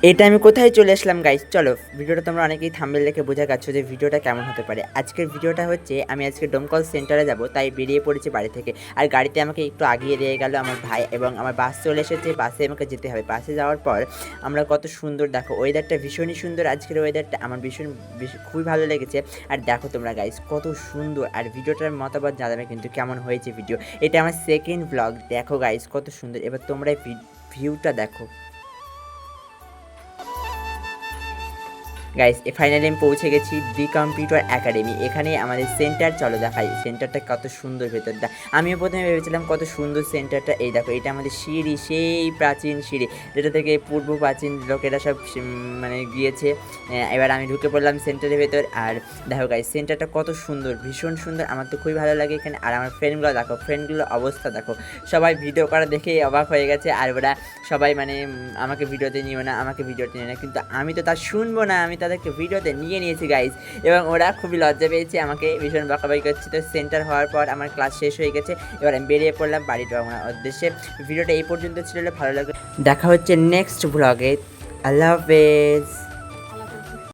এটা আমি কোথায় চলে আসলাম গাইস, চলো ভিডিওটা তোমরা অনেকেই থাম্বনেল দেখে বোঝা গেছো যে ভিডিওটা কেমন হতে পারে। আজকের ভিডিওটা হচ্ছে আমি আজকে ডোমকল সেন্টারে যাব, তাই বেরিয়ে পড়েছি বাড়ি থেকে। আর গাড়িতে আমাকে একটু আগিয়ে দিয়ে গেল আমার ভাই, এবং আমার বাস চলে এসেছে, বাসে আমাকে যেতে হবে। বাসে যাওয়ার পর আমরা কত সুন্দর, দেখো ওয়েদারটা ভীষণই সুন্দর, আজকের ওয়েদারটা আমার খুবই ভালো লেগেছে। আর দেখো তোমরা গাইস কত সুন্দর, আর ভিডিওটার মতামত জানাবে কিন্তু কেমন হয়েছে ভিডিও। এটা আমার সেকেন্ড ব্লগ, দেখো গাইস কত সুন্দর। এবার তোমরা ভিউটা দেখো গাইস। ফাইনালি আমি পৌঁছে গেছি দি কম্পিউটার একাডেমি, এখানে আমাদের সেন্টার। চলো দেখাই সেন্টারটা কত সুন্দর ভেতরটা। আমিও প্রথমে ভেবেছিলাম কত সুন্দর সেন্টারটা। এই দেখো এটা আমাদের সিঁড়ি, সেই প্রাচীন সিঁড়ি যেটা থেকে পূর্ব প্রাচীন লোকেরা সব মানে গিয়েছে। এবার আমি ঢুকে পড়লাম সেন্টারের ভেতর। আর দেখো গাইস সেন্টারটা কত সুন্দর, ভীষণ সুন্দর, আমার তো খুবই ভালো লাগে এখানে। আর আমার ফ্রেন্ডগুলো দেখো, ফ্রেন্ডগুলোর অবস্থা দেখো, সবাই ভিডিও করা দেখে অবাক হয়ে গেছে। আর ওরা সবাই মানে আমাকে ভিডিওতে নিও না, আমাকে ভিডিওতে নিও না, কিন্তু আমি তো তা শুনবো না, আমি তাদেরকে ভিডিওতে নিয়ে নিয়েছি গাইজ। এবং ওরা খুবই লজ্জা পেয়েছে, আমাকে ভীষণ বকাবকি করছে। তো সেন্টার হওয়ার পর আমার ক্লাস শেষ হয়ে গেছে, এবার আমি বেরিয়ে পড়লাম বাড়ির উদ্দেশ্যে। ভিডিওটা এই পর্যন্ত ছিল, ভালো লাগবে। দেখা হচ্ছে নেক্সট ব্লগে। আল্লাহ হাফেজ।